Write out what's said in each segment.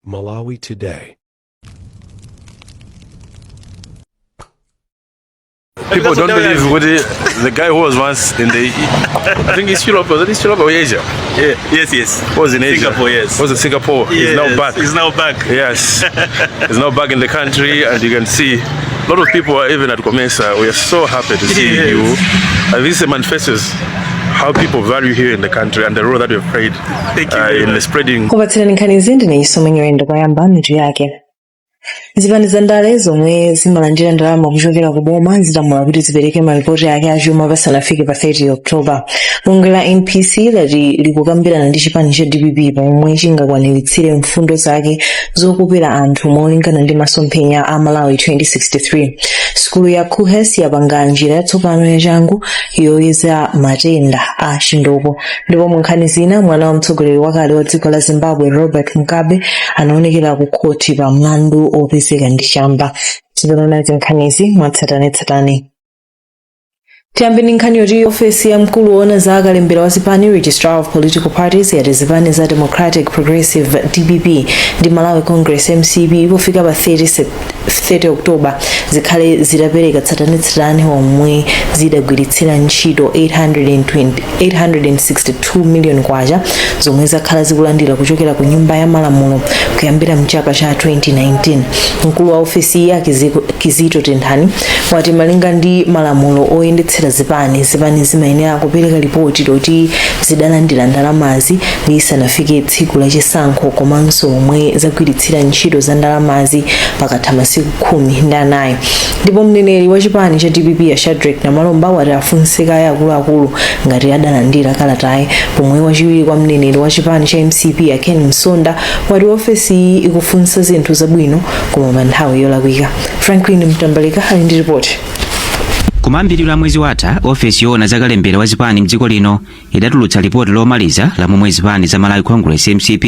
Malawi Today. People don't believe what the guy who was once in the, I think it's Europe, was it Europe or Asia? Yeah. Yes. Was in Asia. Singapore, yes. Was in Singapore. Yes. He's now back. He's now back. Yes. He's now back in the country, and you can see a lot of people are even at Comesa. We are so happy to see you. And this manifests how people value here in the country and the role that we've played in the spreading. Kupatsirani nkhani zindi neisomenya endo kwayamba mitu yake. Zipani za ndale zomwe zimalandira ndalama kuchokera ku boma zilamula kuti zipereke malipoti yake achuma pasanafike pa 30 Oktoba. Bungwe la NPC lati likukambirana ndi chipani cha DPP pomwe chingakwaniritsire mfundo zake zokopera anthu molingana ndi masomphenya a Malawi 2063. Sukulu ya Kuhes yapanga njira yatsopano yachangu yoyeza matenda a chindoko. Ndipo mu nkhani zina mwana wa mtsogoleri wakale wa dziko la Zimbabwe Robert Mugabe anaonekera ku khoti pa mlandu opezeka ndi chamba. Tibona zinkhanizi mwatsatanetsatane. Tiyambeni nkhani yoti ofesi ya mkulu woona za akalembera wa zipani Registrar of Political Parties yati zipani za Democratic Progressive DPP ndi Malawi Congress MCP pofika pa 30 Oktoba zikhale zitapereka tsatanetsatane omwe zidagwiritsira ntchito 862 million kwacha zomwe zakhala zikulandira kuchokera ku nyumba ya malamulo kuyambira mchaka cha 2019. Mkulu wa ofesi ya Kizito Tenthani wati malinga ndi malamulo oyendetsera zipani zimayenera kupereka ripoti loti zidalandira ndalamazi lisanafike tsiku la chisankho komanso omwe zagwiritsira ntchito za ndalamazi pakatha masiku 14. Ndipo mneneri wa chipani cha DPP ya Shadrack Namalomba wati afunsika akuluakulu ngati adalandira kalatayi, pomwe wachiwiri kwa mneneri wa chipani cha MCP ya Ken Msonda wati ofesi ikufunsa zinthu zabwino koma pa nthawi yolakwika. Franklin Mtambalika ali ndi ripoti. Kumayambiriro mwezi watha ofesi yoona zakalembera wa zipani mdziko lino idatulutsa ripoti lomaliza la momwe zipani za Malawi Congress MCP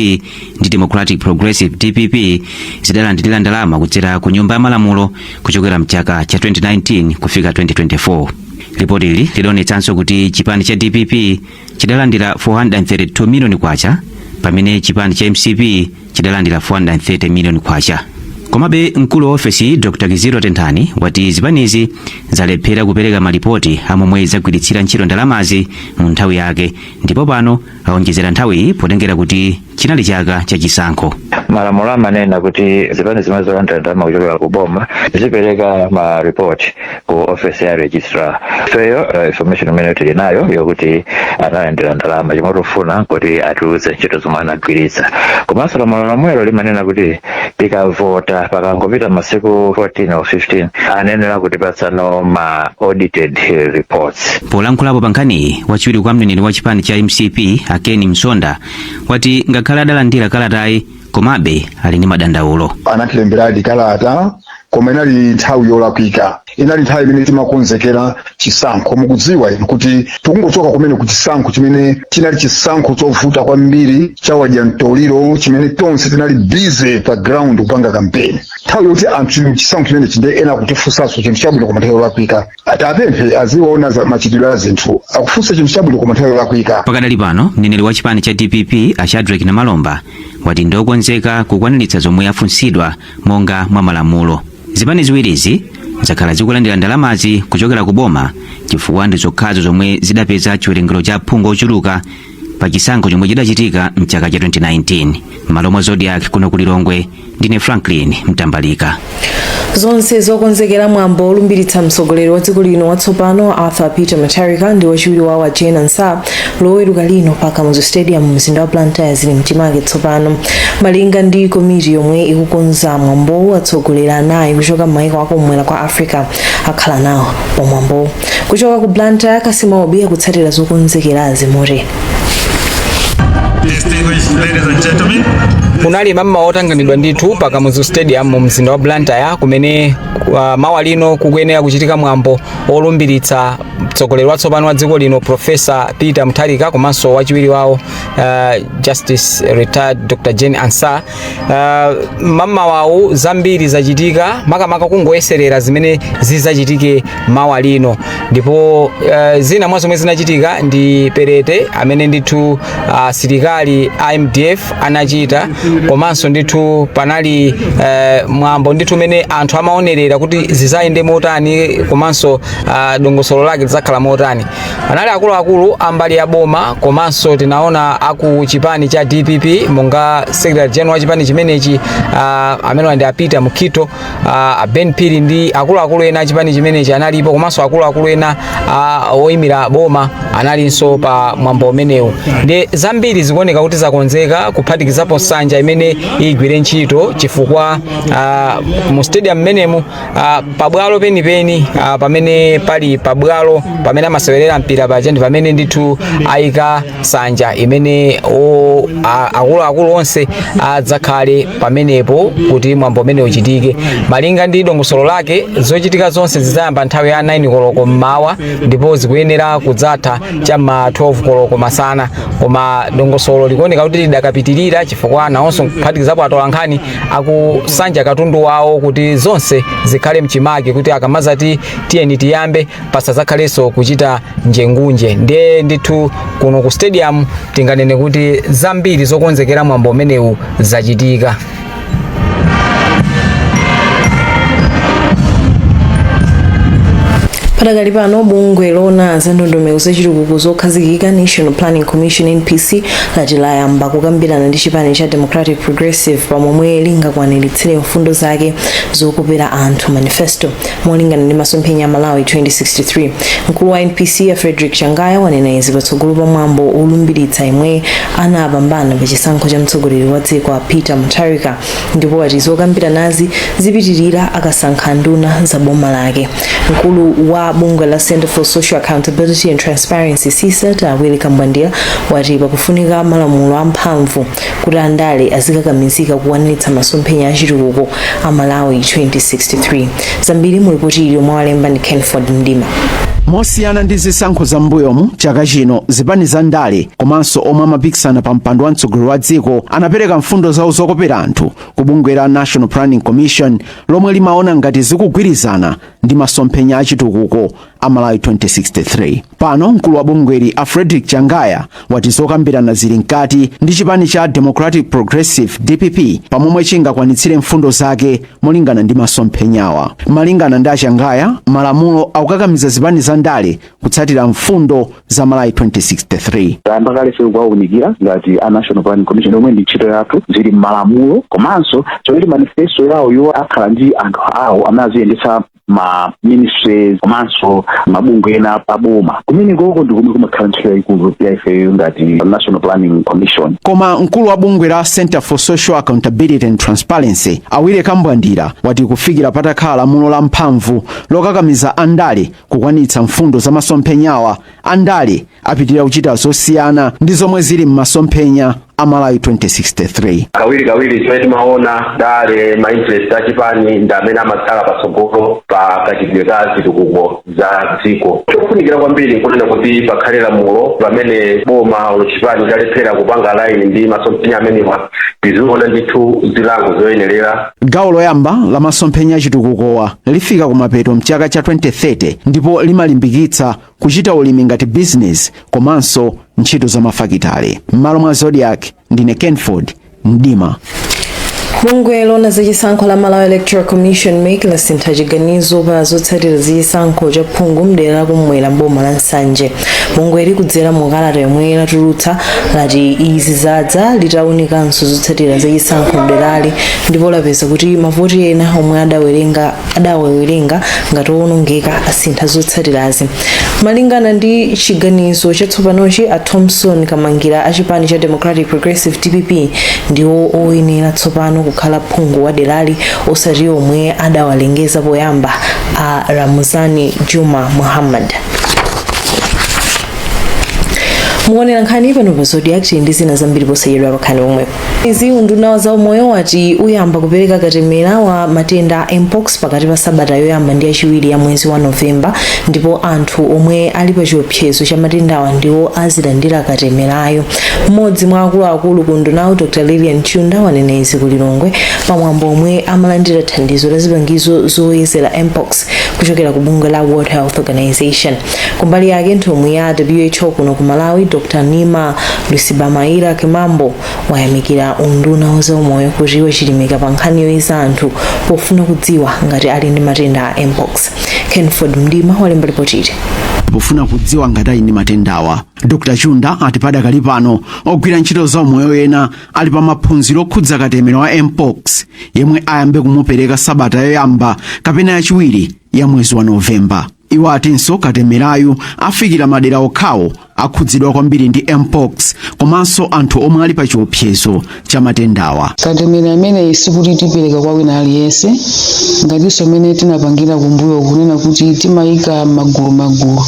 ndi Democratic Progressive DPP zidalandira ndalama kudzera ku nyumba ya malamulo kuchokera mchaka cha 2019 kufika 2024. Ripoti ili lilionetsanso kuti chipani cha DPP chidalandira 432 million kwacha pamene chipani cha MCP chidalandira 430 million kwacha. Komabe mkulu wa ofesi Dr. Kizito Tenthani wati zipanizi zalephera kupereka malipoti amomwe zagwiritsira ntchito ndalamazi mu nthawi yake, ndipo pano aonjezera nthawi potengera kuti chinali chaka cha chisankho. Malamulo amanena kuti zipani zimene zolandira ndalama kuchokera ku boma zipereka ma report ku office ya registrar. Feyo information imene tili nayo yokuti analandira ndalama chomwe tofuna kuti atiuze ntchito zomwe anagwiritsa. Komanso lamulo lomwelo limanena kuti tikavota pakangopita masiku 14 or 15 anenera kuti patsano ma audited reports. Polankhulapo pa nkhani wachiwiri kwa mneneri wa chipani cha MCP Ken Msonda wati ngakhale adalandira kalatayi komabe ali ndi madandaulo. Anatilembera kalata koma inali nthawi yolakwika, inali nthawi imene timakonzekera chisankho. Mukudziwa kuti tikungochoka kumene ku chisankho chimene chinali chisankho chovuta kwambiri chawadya mtoliro chimene tonse tinali busy pa ground kupanga kampeni. Nthawi yoti anthu chisankho chimene chinde ena kutifunsanso chinthu chabwino koma nthawi yolakwika. Atapemphe aziona za machitidwe a zinthu akufunsa chinthu chabwino koma nthawi yolakwika. Pakadali pano mneneri wa chipani cha DPP a Shadrack Namalomba wati ndokonzeka kukwaniritsa zomwe afunsidwa monga mwa malamulo. Zipani ziwirizi zakhala zikulandira ndalamazi kuchokera ku boma chifukwa ndi zokhazo zomwe zidapeza chiwerengero cha phungu ochuluka pa chisankho chomwe chidachitika mchaka cha 2019. Malomo Zodiac kuno kulilongwe, ndine Franklin Mtambalika. Zonse zokonzekera mwambo olumbiritsa mtsogoleri wa dziko lino watsopano Arthur Peter Mutharika ndi wachiwiri wawo Jane Ansah loweruka lino pa Kamuzu Stadium mzinda wa Blantyre zili mchimake tsopano. Malinga ndi komiti yomwe ikukonza mwambo atsogoleri anayi kuchoka m'mayiko akumwera kwa Africa akhala nawo pa mwambo. Kuchoka ku Blantyre Kasima Obi akutsatira zokonzekera zimore. Ladies and gentlemen, unali mama otanganidwa ndithu pa Kamuzu Stadium mu mzinda wa Blantyre kumene mawa lino kukuyenera kuchitika mwambo olumbiritsa mtsogoleri watsopano wa dziko lino Professor Peter Mutharika komanso wachiwiri wawo Justice Retired Dr. Jane Ansah. Mama wawo zambiri zachitika makamaka kungoyeserera zimene zizachitike mawa lino, ndipo zina mwa zomwe zinachitika ndi perete amene ndithu asilikali IMDF anachita, komanso ndithu panali mwambo ndithu mene anthu amaonerera kuti zizayende motani komanso dongosolo lake lizakhala motani. Panali akuluakulu ambali ya boma komanso tinaona aku chipani cha DPP monga Secretary General wa chipani chimenechi amene ndi Peter Mukito, Ben Piri ndi akuluakulu ena chipani chimenechi analipo, komanso akuluakulu ena oyimira boma analinso pa mwambo umenewu. Ndi zambiri zikuoneka kuti zakonzeka kuphatikizapo nsanja imene igwire ntchito chifukwa mu stadium menemu pabwalo penipeni pamene pali pabwalo pamene amasewerera mpira paja ndi pamene ndithu ayika nsanja imene akuluakulu onse adzakhale pamenepo kuti mwambo umene uchitike. Malinga ndi dongosolo lake zochitika zonse zizayamba nthawi ya 9 koloko mmawa ndipo zikuyenera kudzatha chamma 12 koloko masana, koma dongosolo likuoneka kuti lidakapitirira chifukwa nawonso kuphatikizapo atolankhani akusanja katundu wawo kuti zonse zikhale mchimake kuti akamazati tiyeni tiyambe pasazakhalenso kuchita njengunje. Ndiye ndithu kuno ku stadium tinganene kuti zambiri zokonzekera mwambo umenewu zachitika. Padakali pano bungwe lona za ndondomeko zachitukuko zokhazikika National Planning Commission NPC lati layamba kukambirana ndi chipani cha Democratic Progressive pamomwe lingakwaniritse mfundo zake zokopera anthu manifesto molingana ndi masomphenya Malawi 2063. Mkulu wa NPC Frederick Changaya wanena izi patsogolo pa mwambo olumbiritsa imwe anapambana pa chisankho cha mtsogoleri wa dziko Peter Mutharika, ndipo wati zokambiranazi zipitirira akasankha nduna za boma lake. Mkulu wa bungwe la Center for Social Accountability and Transparency CSAT Willy Kambandira wati pakufunika malamulo amphamvu kuti andale azikakamizika kukwaniritsa masomphenya achitukuko a Malawi 2063. Zambiri mu ripoti ili mwawalemba ndi Kenford Mdima. Mosiyana ndi zisankho za mbuyomu chaka chino zipani za ndale komanso omwe amapikisana pa mpando wa mtsogoleri wa dziko anapereka mfundo zawo zokopera anthu ku bungwe la National Planning Commission lomwe limaona ngati zikugwirizana ndi masomphenya achitukuko a Malawi 2063. Pano mkulu wa bungweli Frederick Changaya wati zokambirana zili mkati ndi chipani cha Democratic Progressive DPP pamomwe chingakwanitsire mfundo zake molingana ndi masomphenyawa. Malingana ndi Changaya, malamulo akukakamiza zipani za ndale kutsatira mfundo za Malawi 2063. Mbakale kwa unikira ngati a National Planning Commission omwe ndi ntchito yathu zili malamulo komanso choti manifesto yawo yo akhala ndi anthu awo amaziyendetsa ma ministries komanso mabungwe ena paboma kumene koko ndikumwe kumakhala ntchito yaikulu ya ife ngati National Planning Commission. Koma mkulu wa bungwe la Center for Social Accountability and Transparency Willy Kambandira wati kufikira patakhala lamulo la mphamvu lokakamiza andale kukwanitsa mfundo za masomphenyawa, andale apitirira kuchita zosiyana ndi zomwe zili m'masomphenya a Malawi 2063. Kawiri chomwe timaona ndale ma interest achipani ndi amene amakhala patsogolo pa kachitidwe ka zitukuko za dziko. Chofunikira kwambiri nkunena kuti pakhale lamulo pamene boma chipani chalephera kupanga line ndi masomphenya amenewa tiziona ndithu zilango zoyenerera. Gawo loyamba la masomphenya achitukukowa lifika kumapeto mchaka cha 2030 ndipo limalimbikitsa kuchita ulimi ngati business komanso ntchito za mafakitale. M'malo mwa Zodiac ndine Kenford Mdima. Bungwe lona zachisankho la Malawi Electoral Commission MEC lasintha chiganizo pa zotsatira zachisankho cha phungu mdera kumwera mboma la Nsanje. Bungwe likudzera mu kalata yomwe latulutsa lati izi zadza litawunikanso zotsatira zachisankho mderali ndipo lapeza kuti mavoti ena omwe adawerenga ngati owonongeka asintha zotsatirazi. Malingana ndi chiganizo chatsopanochi a Thompson Kamangira achipani cha Democratic Progressive DPP ndiwo oyenera tsopano kukhala phungu wa derali osati omwe adawalengeza poyamba a Ramuzani Juma Muhammad. Muonera nkhani pano pa Zodiac ndi zina zambiri posayidwa pakhani omwe. izi unduna wa zaumoyo wati uyamba kupereka katemera wa matenda a mpox pakati pa sabata yoyamba ndi yachiwiri ya mwezi wa Novemba, ndipo anthu omwe ali pa chiopsezo cha matendawa ndiwo azilandira katemerayo. Mmodzi mwa akuluakulu ku undunawo Dr. Lilian Chunda wanena izi ku Lilongwe pamwambo omwe amalandira thandizo la zipangizo zoyezera mpox kuchokera ku bungwe la World Health Organization. Kumbali yake nthumwi ya WHO kuno ku Malawi Dr. Nima Lusibamaira Kimambo wayamikira unduna wa zaumoyo kuti wachilimika pa nkhani yoyeza anthu pofuna kudziwa ngati ali ndi matenda a mpox. Kenford Mdima walemba ripoti iti. Pofuna kudziwa ngati ali ndi matendawa, Dr. Chunda ati padakali pano ogwira ntchito zaumoyo ena ali pa maphunziro okhudza katemera wa mpox yemwe ayambe kumupereka sabata yoyamba kapena yachiwiri ya mwezi wa Novemba. Iwo atinso katemerayu afikira madera okhawo akhudzidwa kwambiri ndi mpox komanso anthu omwe ali pa chiopsezo cha matendawa. Katemera amene sikuti tipereka kwa wina aliyense, ngatinso amene tinapangira kumbuyo kunena kuti timayika magulu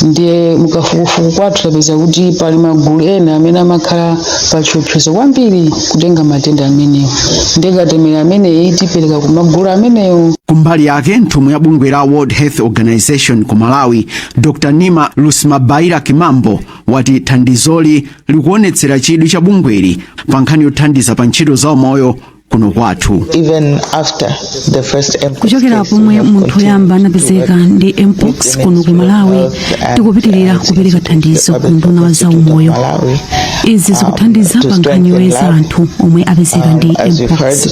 ndiye mukafukufuku kwathu tapeza kuti pali magulu ena amene amakhala pa chiopsezo kwambiri kutenga matenda amenewo, ndiye katemera ameneyi tipereka ku magulu amenewo. Kumbali yake nthumwi ya bungwe la World Health Organization ku Malawi Dr. Nima Lusibamaira Kimambo wati thandizoli likuonetsera chidwi cha bungweli pa nkhani yothandiza pa ntchito zaumoyo kuno kwathu. Kuchokera pomwe munthu yamba anapezeka ndi mpox kuno ku Malawi tikupitirira kupereka thandizo ku nduna wa zaumoyo. Izi zikuthandiza pa nkhani yoyeza anthu omwe apezeka ndi mpox.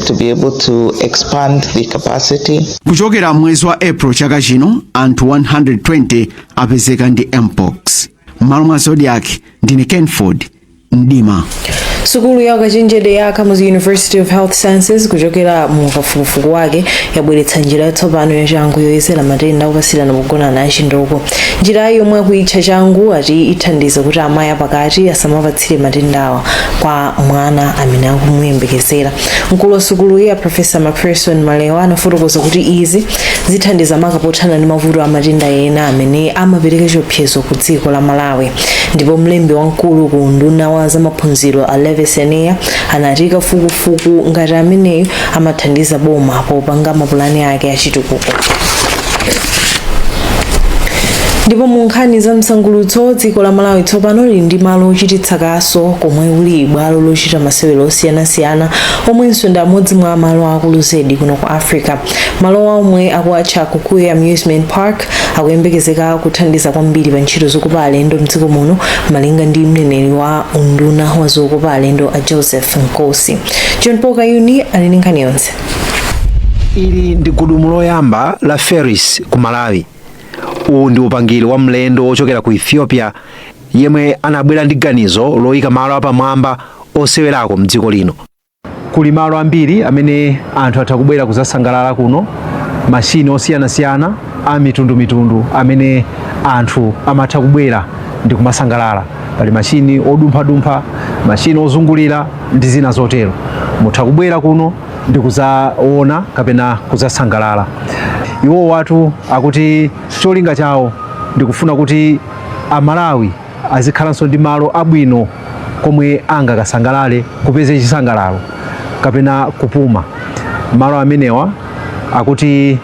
Kuchokera mwezi wa April chaka chino anthu 120 apezeka ndi mpox. Malo mwa Zodiac ndine Kenford Mdima. Sukulu ya Kachenjede ya Kamuzu University of Health Sciences kuchokera mu kafukufuku wake yabweretsa njira yatsopano ya changu yoyezera matenda opatsilana pogonana achindoko. Njira yomwe kuitcha changu ati ithandiza kuti amayi apakati asamapatsire matendawa kwa mwana amene akumuyembekezera. Mkulu wa sukulu ya Professor Macpherson Malewa anafotokoza kuti izi zithandiza maka pothana ndi mavuto a matenda ena amene amapereka chiopsezo ku dziko la Malawi. Ndipo mlembi wamkulu ku unduna wa zamaphunziro Senea anati kafukufuku ngati ameneyo amathandiza boma popanga mapulani ake achitukuko. Ndipo mu nkhani za msangulutso dziko la Malawi tsopano lili ndi malo ochititsa kaso komwe kuli bwalo lochita masewero osiyanasiyana omwenso ndi amodzi mwa malo akulu zedi kuno ku Africa. Malo omwe akuatcha Kukuya Amusement Park akuyembekezeka kuthandiza kwambiri pa ntchito zokopa alendo mdziko muno malinga ndi mneneri wa unduna wa zokopa alendo a Joseph Nkosi. John Poka Uni ali ndi nkhani yonse. Ili ndi gudumu loyamba la ferries ku Malawi. Uwu ndi upangiri wa mlendo ochokera ku Ethiopia yemwe anabwera ndi ganizo loyika malo apamwamba osewerako mdziko lino. Kuli malo ambiri amene anthu atha kubwera kuzasangalala kuno, mashini osiyanasiyana a mitundu amene anthu amatha kubwera ndi kumasangalala. Pali mashini odumpha, mashini ozungulira ndi zina zotero. Mutha kubwera kuno ndi kuzaona kapena kuzasangalala. Iwo watu akuti cholinga chawo ndikufuna kuti Amalawi azikhalanso ndi malo abwino komwe angakasangalale kupeze chisangalalo kapena kupuma. Malo amenewa akuti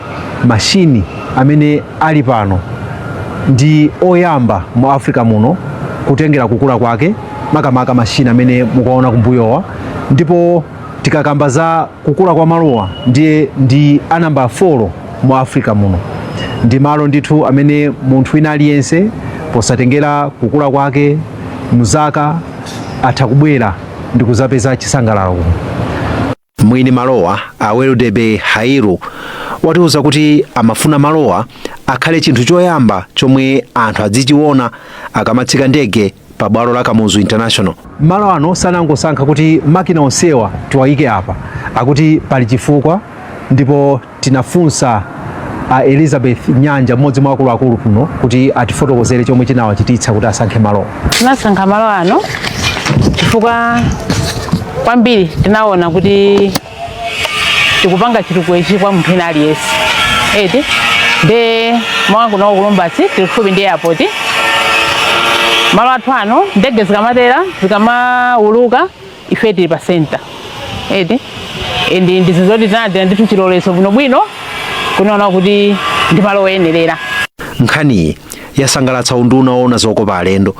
mashini amene ali pano ndi oyamba mu Africa muno kutengera kukula kwake, makamaka mashini amene mukaona kumbuyowa. Ndipo tikakamba za kukula kwa malowa ndiye ndi anamba 4 mu Africa muno. Ndi malo ndithu amene munthu wina aliyense posatengera kukula kwake muzaka atha kubwera ndi kuzapeza chisangalalo. Mwini malowa Aweludebe Hairu watiuza kuti amafuna malowa akhale chinthu choyamba chomwe anthu azichiona akamatsika ndege pa bwalo la Kamuzu International. Malo ano sanangosankha kuti makina onsewa tiwayike apa, akuti pali chifukwa, ndipo tinafunsa Elizabeth Nyanja mmodzi mwa akuluakulu kuno kuti atifotokozere chomwe chinawachititsa kuti asankhe malo. Tinasankha malo ano chifukwa kwambiri tinaona kuti tikupanga chitukuko ichi kwa munthu ina aliyense. Eti de mwangu nawo Kulumbasi tilifupi ndi airport. Malo athu ano ndege zikamatera zikamauluka ife tili pa center eti ndi zizoti tinadira ndithu chilolezo bwinobwino kunaona kuti ndi malo oyenerera. Nkhani yasangalatsa unduna oona zokopa alendo.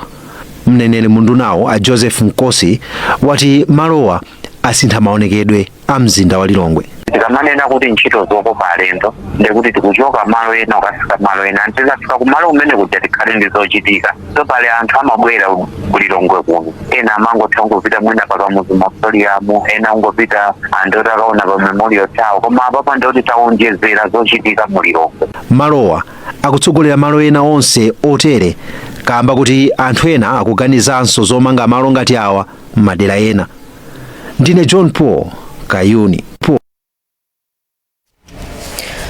Mneneri mundunawo a Joseph Nkosi wati malowa asintha maonekedwe a mzinda wa Lilongwe. Tikamanena kuti ntchito zokopa alendo ndikuti tikuchoka malo ena ukafika malo ena tikafika kumalo umene kuti tikhale ndi zochitika. So pale anthu amabwera ku Lilongwe kuno ena amangotha kupita mwina pa kamuzu mausoleum, ena ungopita andoti akaona pa memorial tawo, koma apapo ndoti taonjezera zochitika mu Lilongwe. Malowa akutsogolera malo ena onse otere kamba kuti anthu ena akuganizanso zomanga malo ngati awa m'madera ena. Ndine John Paul Kayuni.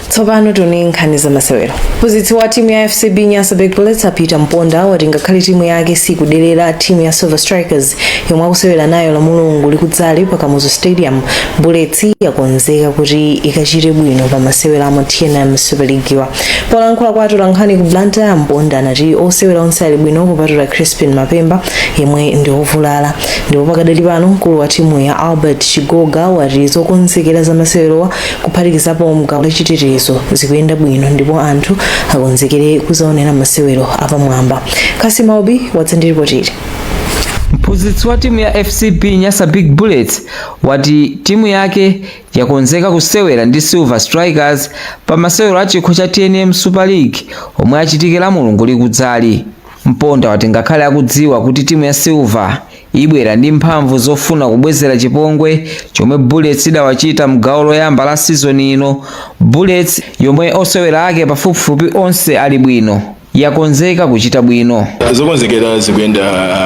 Tsopano tuni nkhani za masewero. Mphunzitsi wa timu ya FCB Nyasa Big Bullets Peter Mponda wati ngakhale timu yake sikudelera timu ya Silver Strikers yomwe akusewera nayo la Mulungu likudzali pa Kamuzu Stadium. Bullets yakonzeka kuti ikachite bwino pa masewero a TNM Super League wa. Polankhula kwatu la nkhani ku Blantyre, Mponda anati osewera onse ali bwino kupatula Crispin Mapemba yemwe ndi ovulala. Ndipo pakadali pano mkulu wa timu ya Albert Chigoga wati zokonzekera za masewero kuphatikizapo mgawo lachitirizo zikuyenda bwino ndipo anthu akonzekere kuzaonera masewero apamwamba. Kasima Obi watsandilipotire. Mphunzitsi wa timu ya FCB Nyasa Big Bullets wati timu yake yakonzeka kusewera ndi Silver Strikers pa masewero a chikho cha TNM Super League omwe achitikira Mulungu likudzali. Mponda wati ngakhale akudziwa kuti timu ya Silver ibwera ndi mphamvu zofuna kubwezera chipongwe chomwe Bullets idawachita mgawo loyamba la season ino, Bullets yomwe osewera ake pafupifupi onse ali bwino yakonzeka kuchita bwino. Zokonzekera zikuyenda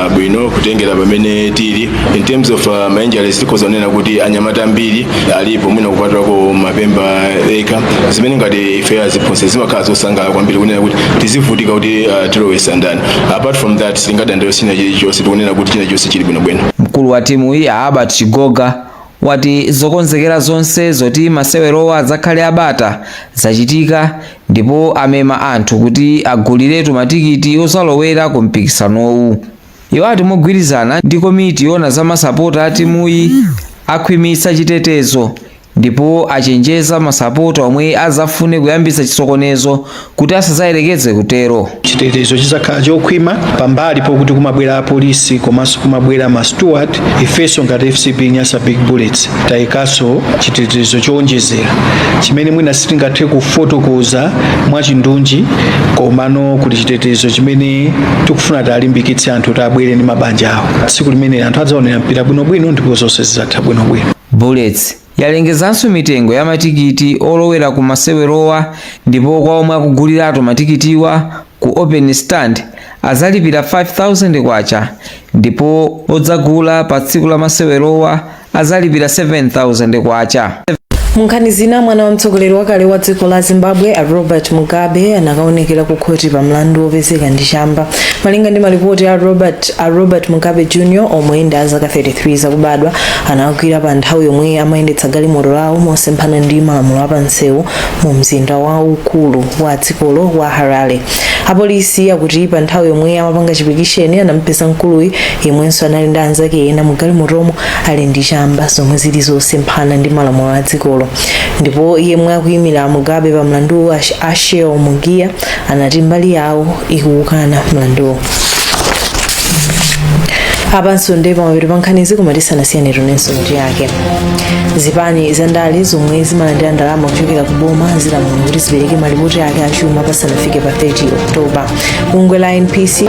bwino kutengera pamene tili in terms of ma-injuries tikozonena kuti anyamata ambiri alipo mwina kupatulako Mapemba eka zimene ngati ife aziphunzitsi zimakhala zosangalatsa kwambiri kunena kuti tizivutika kuti tilowesa ndani. Apart from that singadandalo sina chilichonse tikunena kuti chilichonse chili bwinobwino. Mkulu wa timu iyi Albert Chigoga wati zokonzekera zonse zoti masewerowa zakhale abata zachitika ndipo amema anthu kuti aguliretu matikiti osalowera ku mpikisanowu. Iwo ati mogwirizana ndi komiti yona za masapota a timuyi akhwimitsa chitetezo ndipo achenjeza masapota omwe azafune kuyambitsa chisokonezo kuti asazayerekeze kutero. Chitetezo chizakhala chokhwima pambali pokuti kumabwera apolisi komanso kumabwera ma steward. Ifenso ngati FCB Nyasa Big Bullets tayikaso chitetezo chowonjezera chimene mwina sitingathe kufotokoza mwachindunji komano kuti chitetezo chimene tikufuna talimbikitse anthu kuti abwere ndi mabanja awo. Tsiku limene anthu adzaonera mpira bwinobwino ndipo zonse zizatha bwinobwino. Bullets yalengezanso mitengo ya matikiti olowera ku masewerowa ndipo kwa omwe akuguliratu matikitiwa ku open stand azalipira 5,000 kwacha ndipo odzagula pa tsiku la masewerowa azalipira 7,000 kwacha. Munkhani zina mwana wa mtsogoleri wakale wa dziko la Zimbabwe a Robert Mugabe anakaonekera ku khoti pa mlandu wopezeka ndi chamba. Malinga ndi malipoti a Robert Mugabe Jr. omwe ndi azaka 33 zakubadwa anagwira pa nthawi yomwe amayendetsa galimoto lawo mosemphana ndi malamulo apansewu mu mzinda waukulu wa dzikolo wa Harare. Apolisi akuti pa nthawi yomwe amapanga chipikisheni anampeza mkuluyi yemwenso anali ndi anzake ena mu galimotomo ali ndi chamba zomwe zili zosemphana ndi malamulo a dzikolo. Ndipo yemwe akuyimira Mugabe pa mlandu Asheo Mugia anati mbali yawo ikukana mlanduwo. Apanso ndipo mapeto pa nkhanizi kumatisanasiyani tunenso ndi yake. Zipani za ndale zomwe zimalandira ndalama kuchokera ku boma zilamula kuti zipereke malipoti ake achuma pasanafike pa 30 Oktoba. Bungwe la NPC